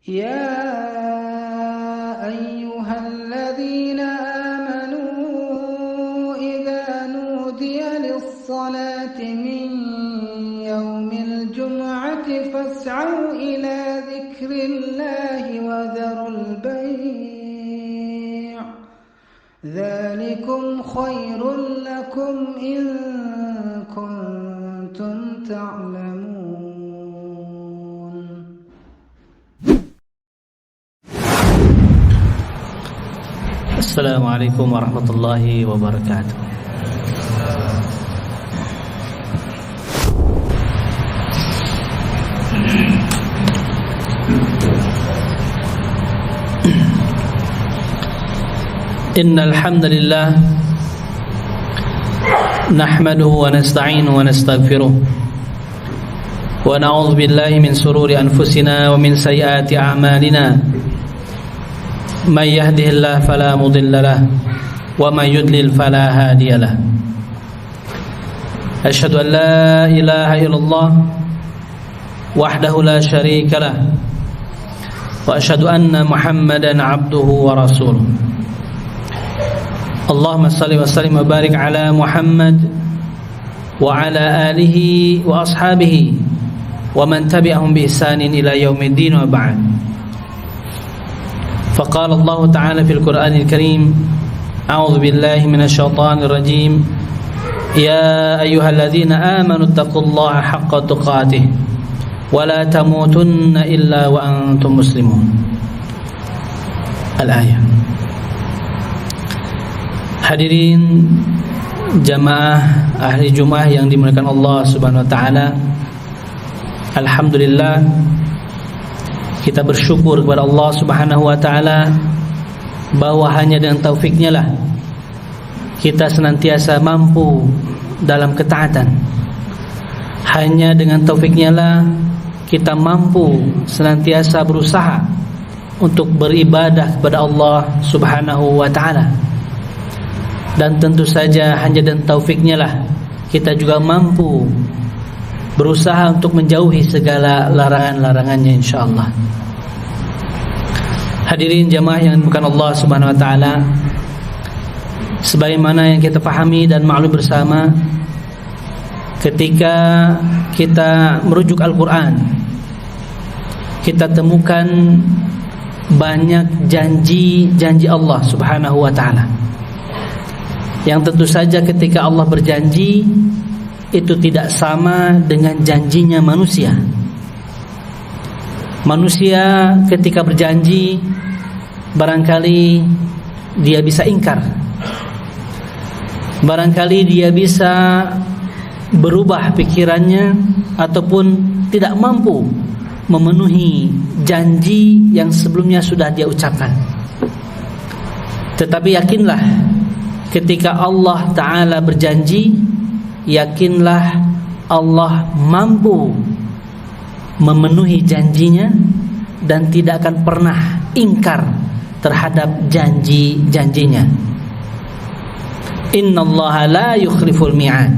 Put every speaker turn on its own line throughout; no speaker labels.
يا أيها الذين آمنوا إذا نودي للصلاة من يوم الجمعة فاسعوا إلى ذكر الله وذروا البيع ذلكم خير لكم إن كنتم تعلمون.
Assalamualaikum warahmatullahi wabarakatuh. Innal hamdalillah nahmaduhu wa nasta'inuhu wa nastaghfiruh wa na'udzu billahi min shururi anfusina wa min sayyiati a'malina. Man yahdihillahu fala mudilla lahu wa man yudlil fala hadiya lahu. Asyhadu an la ilaha illallah wahdahu la syarika lahu wa asyhadu anna Muhammadan abduhu wa rasuluh. Allahumma salli wa sallim wa barik ala Muhammad wa ala alihi wa ashabihi wa man tabi'ahum bi ihsanin ila yaumiddin wa ba'd. فقال الله تعالى في القرآن الكريم أعوذ بالله من الشيطان الرجيم يا أيها الذين آمنوا اتقوا الله حق تقاته ولا تموتن إلا وأنتم مسلمون. Al-ayah. Hadirin jamaah ahli Jumat yang dimuliakan Allah Subhanahu wa taala, alhamdulillah kita bersyukur kepada Allah Subhanahu wa taala bahwa hanya dengan taufiknya lah kita senantiasa mampu dalam ketaatan. Hanya dengan taufiknya lah kita mampu senantiasa berusaha untuk beribadah kepada Allah Subhanahu wa taala. Dan tentu saja hanya dengan taufiknya lah kita juga mampu berusaha untuk menjauhi segala larangan-larangannya insyaallah. Hadirin jamaah yang dimuliakan Allah Subhanahu wa taala, sebagaimana yang kita pahami dan maklum bersama, ketika kita merujuk Al-Qur'an, kita temukan banyak janji-janji Allah Subhanahu wa taala. Yang tentu saja ketika Allah berjanji itu tidak sama dengan janjinya manusia. Manusia ketika berjanji barangkali dia bisa ingkar, barangkali dia bisa berubah pikirannya ataupun tidak mampu memenuhi janji yang sebelumnya sudah dia ucapkan. Tetapi yakinlah ketika Allah Ta'ala berjanji, yakinlah Allah mampu memenuhi janjinya dan tidak akan pernah ingkar terhadap janji-janjinya. Innallaha la yukhliful mi'ad.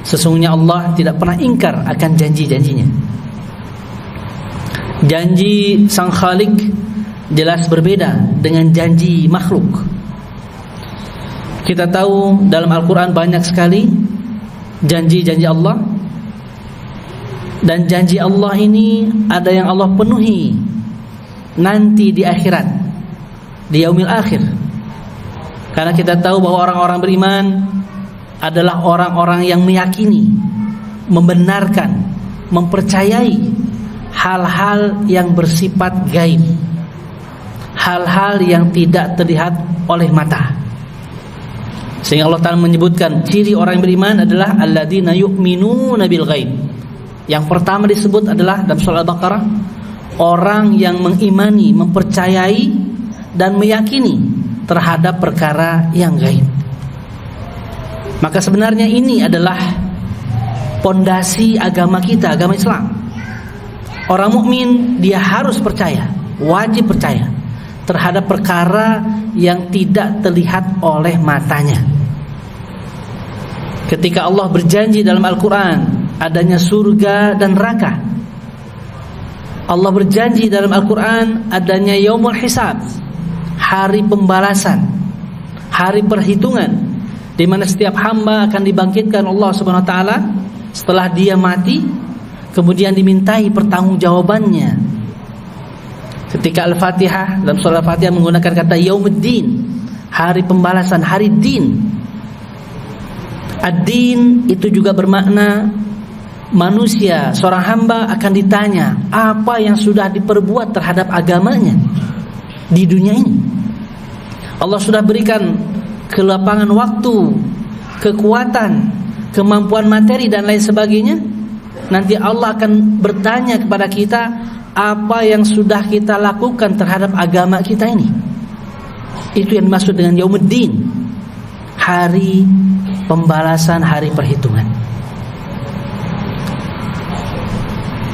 Sesungguhnya Allah tidak pernah ingkar akan janji-janjinya. Janji Sang Khalik jelas berbeda dengan janji makhluk. Kita tahu dalam Al-Quran banyak sekali janji-janji Allah, dan janji Allah ini ada yang Allah penuhi nanti di akhirat, di yaumil akhir. Karena kita tahu bahwa orang-orang beriman adalah orang-orang yang meyakini, membenarkan, mempercayai hal-hal yang bersifat gaib, hal-hal yang tidak terlihat oleh mata. Sehingga Allah Ta'ala menyebutkan ciri orang yang beriman adalah alladzina yu'minuna bil ghaib. Yang pertama disebut adalah dalam surah Al-Baqarah, orang yang mengimani, mempercayai dan meyakini terhadap perkara yang gaib. Maka sebenarnya ini adalah pondasi agama kita, agama Islam. Orang mukmin dia harus percaya, wajib percaya terhadap perkara yang tidak terlihat oleh matanya. Ketika Allah berjanji dalam Al-Quran adanya surga dan neraka, Allah berjanji dalam Al-Quran adanya yaumul hisab, hari pembalasan, hari perhitungan, di mana setiap hamba akan dibangkitkan Allah Subhanahu wa taala setelah dia mati, kemudian dimintai pertanggungjawabannya. Ketika Al-Fatihah, dalam surah Al-Fatihah menggunakan kata yaumuddin, hari pembalasan, hari din. Ad-din itu juga bermakna manusia, seorang hamba akan ditanya apa yang sudah diperbuat terhadap agamanya di dunia ini. Allah sudah berikan kelapangan waktu, kekuatan, kemampuan materi dan lain sebagainya. Nanti Allah akan bertanya kepada kita apa yang sudah kita lakukan terhadap agama kita ini. Itu yang dimaksud dengan yaumuddin, hari pembalasan, hari perhitungan.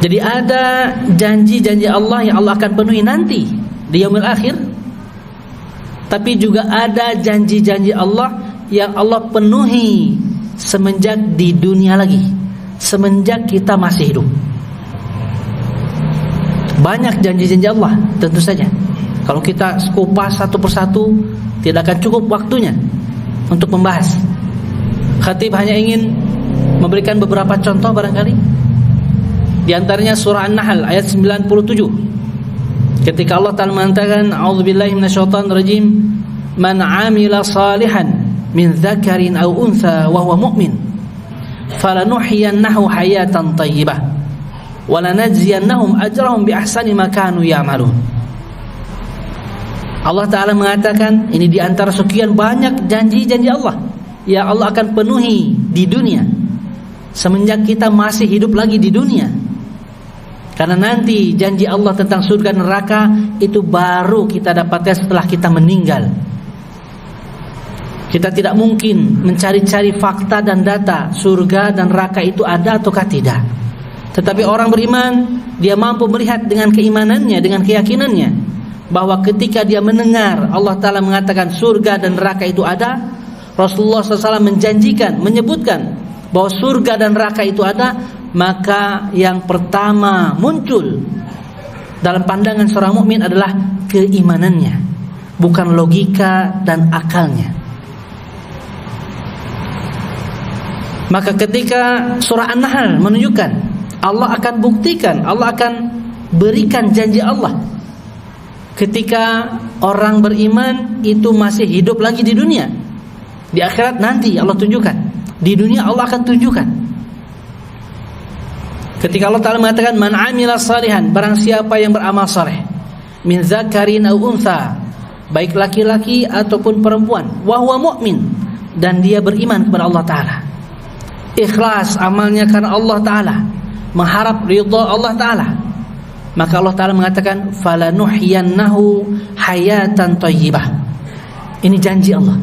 Jadi ada janji-janji Allah yang Allah akan penuhi nanti di yaumil akhir, tapi juga ada janji-janji Allah yang Allah penuhi semenjak di dunia lagi, semenjak kita masih hidup. Banyak janji-janji Allah, tentu saja. Kalau kita kupas satu persatu tidak akan cukup waktunya untuk membahas. Khatib hanya ingin memberikan beberapa contoh barangkali. Di antaranya surah An-Nahl ayat 97. Ketika Allah Ta'ala mengatakan, a'udzubillahi minasyaitonir rajim, man 'amila salihan min dzakarin aw untha wa huwa mu'min falanuhyiyannahu hayatan thayyibah wa lanajziyannahum ajrahum bi ahsani ma kanu ya'malun. Allah Ta'ala mengatakan, ini di antara sekian banyak janji-janji Allah yang Allah akan penuhi di dunia semenjak kita masih hidup lagi di dunia. Karena nanti janji Allah tentang surga dan neraka itu baru kita dapatkan setelah kita meninggal. Kita tidak mungkin mencari-cari fakta dan data surga dan neraka itu ada ataukah tidak. Tetapi orang beriman, dia mampu melihat dengan keimanannya, dengan keyakinannya, bahwa ketika dia mendengar Allah Ta'ala mengatakan surga dan neraka itu ada, Rasulullah SAW menjanjikan, menyebutkan bahwa surga dan neraka itu ada, maka yang pertama muncul dalam pandangan seorang mukmin adalah keimanannya, bukan logika dan akalnya. Maka ketika surah An-Nahl menunjukkan Allah akan buktikan, Allah akan berikan janji Allah ketika orang beriman itu masih hidup lagi di dunia. Di akhirat nanti Allah tunjukkan, di dunia Allah akan tunjukkan. Ketika Allah Ta'ala mengatakan man 'amila salihan, barang siapa yang beramal saleh, min dzakarin aw untha, baik laki-laki ataupun perempuan, wa huwa mu'min, dan dia beriman kepada Allah Ta'ala, ikhlas amalnya karena Allah Ta'ala, mengharap ridha Allah Ta'ala, maka Allah Ta'ala mengatakan falanuhyiyannahu hayatan thayyibah. Ini janji Allah.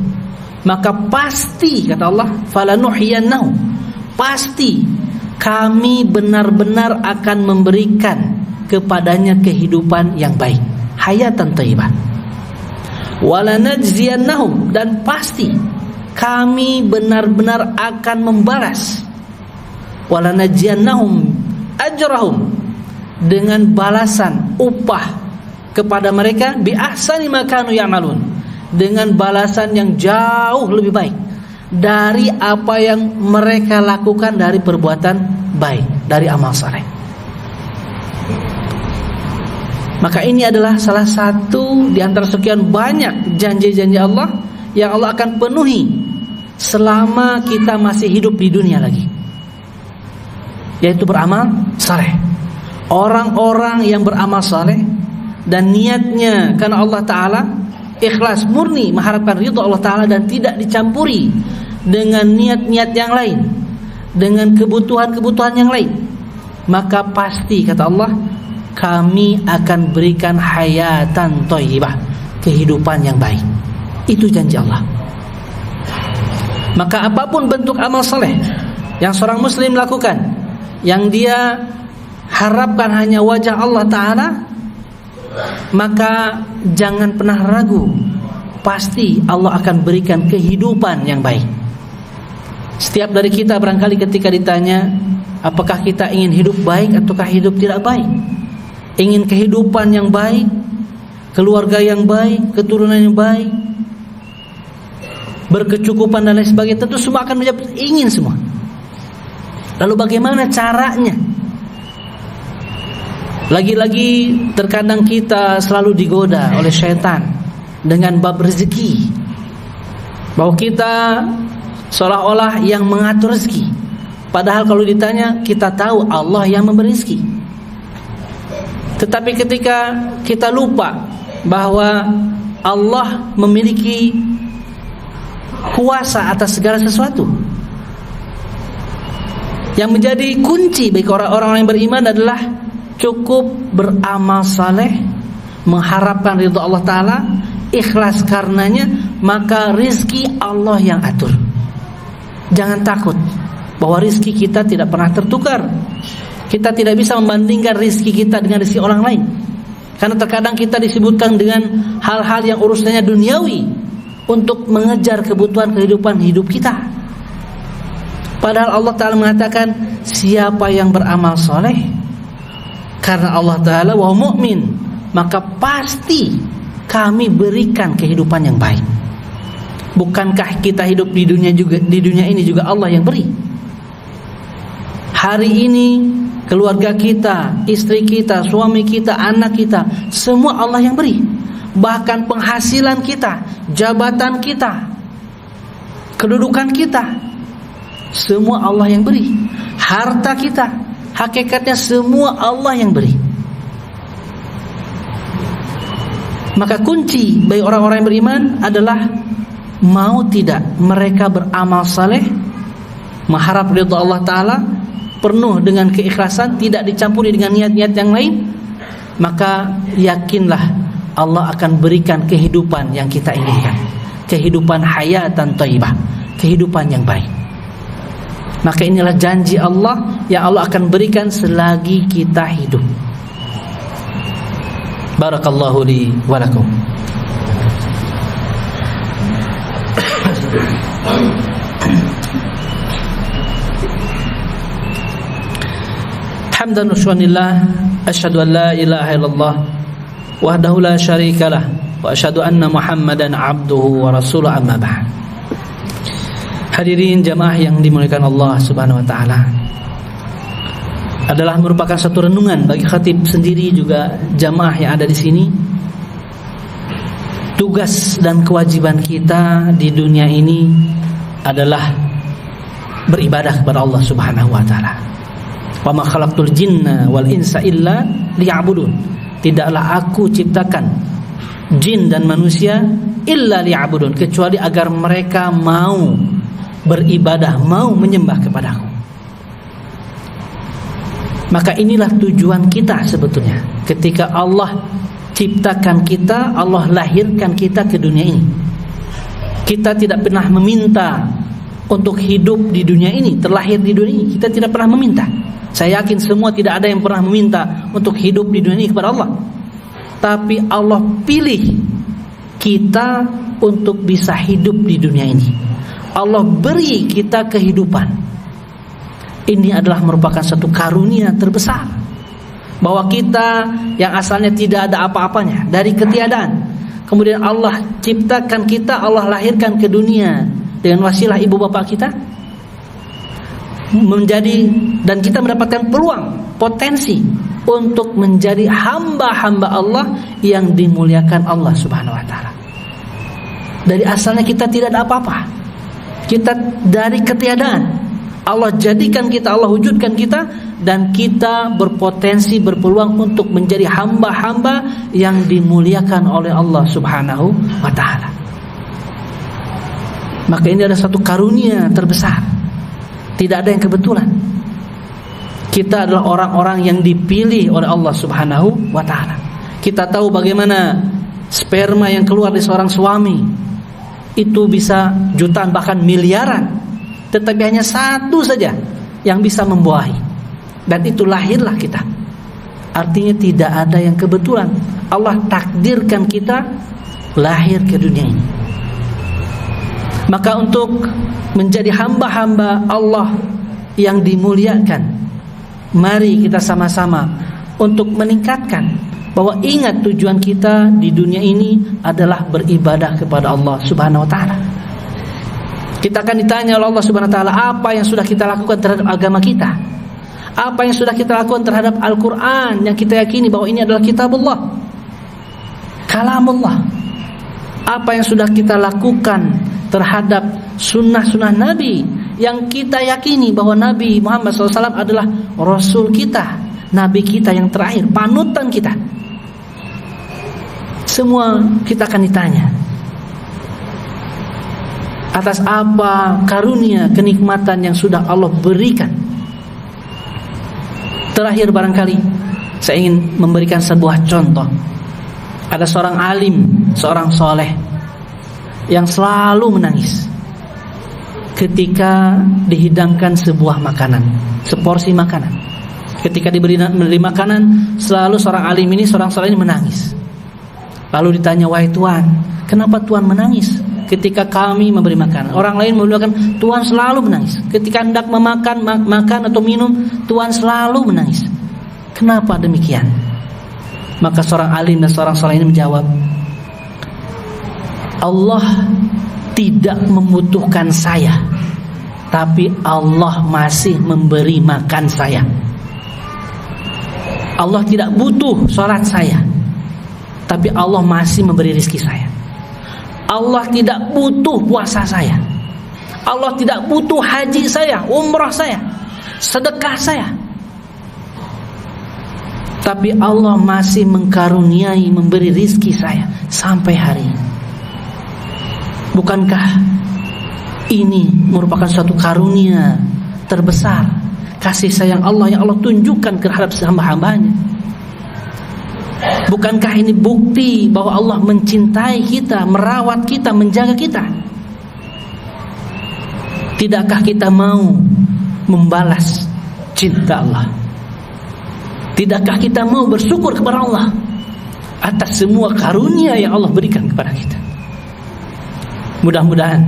Maka pasti, kata Allah, falanuhyiyannahu, pasti kami benar-benar akan memberikan kepadanya kehidupan yang baik, hayatan thayyibah. Walanajziyannahum, dan pasti kami benar-benar akan membalas, walanajziyannahum ajrahum, dengan balasan upah kepada mereka, bi ahsani ma kanu ya'malun, dengan balasan yang jauh lebih baik dari apa yang mereka lakukan dari perbuatan baik, dari amal saleh. Maka ini adalah salah satu di antara sekian banyak janji-janji Allah yang Allah akan penuhi selama kita masih hidup di dunia lagi, yaitu beramal saleh. Orang-orang yang beramal saleh dan niatnya karena Allah Ta'ala, ikhlas murni mengharapkan ridha Allah Ta'ala dan tidak dicampuri dengan niat-niat yang lain, dengan kebutuhan-kebutuhan yang lain, maka pasti, kata Allah, kami akan berikan hayatan thayyibah, kehidupan yang baik. Itu janji Allah. Maka apapun bentuk amal saleh yang seorang muslim lakukan, yang dia harapkan hanya wajah Allah Ta'ala, maka jangan pernah ragu, pasti Allah akan berikan kehidupan yang baik. Setiap dari kita barangkali ketika ditanya apakah kita ingin hidup baik ataukah hidup tidak baik, ingin kehidupan yang baik, keluarga yang baik, keturunan yang baik, berkecukupan dan lain sebagainya, tentu semua akan menjawab ingin semua. Lalu bagaimana caranya? Lagi-lagi terkadang kita selalu digoda oleh syaitan dengan bab rezeki, bahwa kita seolah-olah yang mengatur rezeki, padahal kalau ditanya kita tahu Allah yang memberi rezeki. Tetapi ketika kita lupa bahwa Allah memiliki kuasa atas segala sesuatu, yang menjadi kunci bagi orang-orang yang beriman adalah cukup beramal saleh, mengharapkan ridha Allah Ta'ala, ikhlas karenanya, maka rizki Allah yang atur. Jangan takut bahwa rizki kita tidak pernah tertukar. Kita tidak bisa membandingkan rizki kita dengan rizki orang lain, karena terkadang kita disibutkan dengan hal-hal yang urusannya duniawi untuk mengejar kebutuhan kehidupan hidup kita. Padahal Allah Ta'ala mengatakan, siapa yang beramal soleh karena Allah Ta'ala wa mu'min, maka pasti kami berikan kehidupan yang baik. Bukankah kita hidup di dunia juga, di dunia ini juga Allah yang beri? Hari ini keluarga kita, istri kita, suami kita, anak kita, semua Allah yang beri. Bahkan penghasilan kita, jabatan kita, kedudukan kita, semua Allah yang beri. Harta kita, hakikatnya semua Allah yang beri. Maka kunci bagi orang-orang yang beriman adalah mau tidak mereka beramal saleh, mengharap ridha Allah Ta'ala, penuh dengan keikhlasan, tidak dicampuri dengan niat-niat yang lain, maka yakinlah Allah akan berikan kehidupan yang kita inginkan, kehidupan hayatan thayyibah, kehidupan yang baik. Maka inilah janji Allah yang Allah akan berikan selagi kita hidup. Barakallahu li wa lakum. Hamdan wa syukranillah, asyhadu an la ilaha illallah wahdahu la syarikalah, wa asyhadu anna Muhammadan abduhu wa rasuluhu, amma ba'd. Hadirin jamaah yang dimuliakan Allah Subhanahu wa taala, adalah merupakan satu renungan bagi khatib sendiri juga jamaah yang ada di sini. Tugas dan kewajiban kita di dunia ini adalah beribadah kepada Allah Subhanahu wa taala. Wa ma khalaqtul jinna wal insa illa liya'budun. Tidaklah aku ciptakan jin dan manusia illa liya'budun, kecuali agar mereka mau beribadah, mau menyembah kepadaku. Maka inilah tujuan kita sebetulnya. Ketika Allah ciptakan kita, Allah lahirkan kita ke dunia ini, kita tidak pernah meminta untuk hidup di dunia ini, terlahir di dunia ini. Kita tidak pernah meminta. Saya yakin semua tidak ada yang pernah meminta untuk hidup di dunia ini kepada Allah. Tapi Allah pilih kita untuk bisa hidup di dunia ini. Allah beri kita kehidupan. Ini adalah merupakan satu karunia terbesar, bahwa kita yang asalnya tidak ada apa-apanya, dari ketiadaan, kemudian Allah ciptakan kita, Allah lahirkan ke dunia dengan wasilah ibu bapak kita, menjadi, dan kita mendapatkan peluang, potensi untuk menjadi hamba-hamba Allah yang dimuliakan Allah Subhanahu wa taala. Dari asalnya kita tidak ada apa-apa, kita dari ketiadaan, Allah jadikan kita, Allah wujudkan kita, dan kita berpotensi, berpeluang untuk menjadi hamba-hamba yang dimuliakan oleh Allah Subhanahu wa taala. Maka ini adalah satu karunia terbesar. Tidak ada yang kebetulan. Kita adalah orang-orang yang dipilih oleh Allah Subhanahu wa taala. Kita tahu bagaimana sperma yang keluar dari seorang suami itu bisa jutaan bahkan miliaran, tetapi hanya satu saja yang bisa membuahi, dan itu lahirlah kita. Artinya tidak ada yang kebetulan. Allah takdirkan kita lahir ke dunia ini. Maka untuk menjadi hamba-hamba Allah yang dimuliakan, mari kita sama-sama untuk meningkatkan bahwa ingat tujuan kita di dunia ini adalah beribadah kepada Allah Subhanahu wa taala. Kita akan ditanya oleh Allah Subhanahu wa taala apa yang sudah kita lakukan terhadap agama kita. Apa yang sudah kita lakukan terhadap Al-Qur'an yang kita yakini bahwa ini adalah kitabullah, kalamullah. Apa yang sudah kita lakukan terhadap sunnah-sunnah Nabi yang kita yakini bahwa Nabi Muhammad SAW adalah Rasul kita, Nabi kita yang terakhir, panutan kita. Semua kita akan ditanya atas apa karunia kenikmatan yang sudah Allah berikan. Terakhir barangkali saya ingin memberikan sebuah contoh. Ada seorang alim, seorang soleh yang selalu menangis ketika dihidangkan sebuah makanan, seporsi makanan. Ketika diberi makanan, selalu seorang alim ini, seorang soleh ini menangis. Lalu ditanya, wahai Tuhan, kenapa Tuhan menangis ketika kami memberi makanan? Orang lain mengatakan, Tuhan selalu menangis ketika hendak makan atau minum, Tuhan selalu menangis. Kenapa demikian? Maka seorang alim dan seorang soleh ini menjawab, Allah tidak membutuhkan saya, tapi Allah masih memberi makan saya. Allah tidak butuh sholat saya, tapi Allah masih memberi rezeki saya. Allah tidak butuh puasa saya, Allah tidak butuh haji saya, umrah saya, sedekah saya, tapi Allah masih mengkaruniai, memberi rizki saya sampai hari ini. Bukankah ini merupakan suatu karunia terbesar, kasih sayang Allah yang Allah tunjukkan terhadap hamba-hambanya? Bukankah ini bukti bahwa Allah mencintai kita, merawat kita, menjaga kita? Tidakkah kita mau membalas cinta Allah? Tidakkah kita mau bersyukur kepada Allah atas semua karunia yang Allah berikan kepada kita? Mudah-mudahan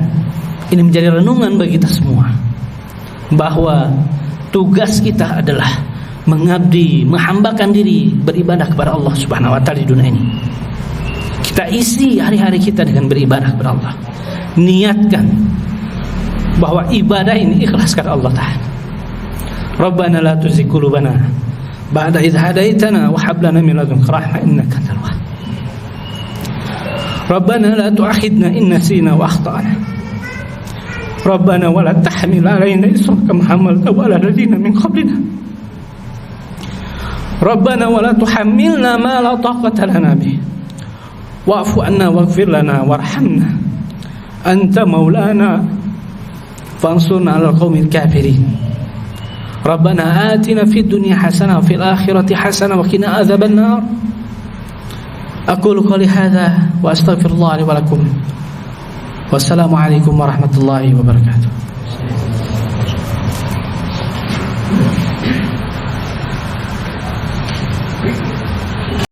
ini menjadi renungan bagi kita semua, bahwa tugas kita adalah mengabdi, menghambakan diri, beribadah kepada Allah Subhanahu wa taala di dunia ini. Kita isi hari-hari kita dengan beribadah kepada Allah. Niatkan bahwa ibadah ini ikhlas karena Allah Ta'ala. Rabbana la tuzigh qulubana ba'da idh hadaitana wa hab lana min ladunka rahmah innaka antal wahhab. Rabbana la tu'akhidna in nasina wa akhtana. Rabbana wa la tahmil 'alaina isran kama hamaltahu 'ala alladziina min qablina. Rabbana wa la tuhammilna ma la taqata lana bih. Wa'fu 'anna waghfir lana warhamna. Anta maulana fansurna 'alal qaumil kafirin. Rabbana atina fid dunya hasanah wa fil akhirati hasanah wa qina adzaban nar. Aqulu qouli hadza wa astaghfirullah li wa lakum. Wassalamu alaikum warahmatullahi wabarakatuh.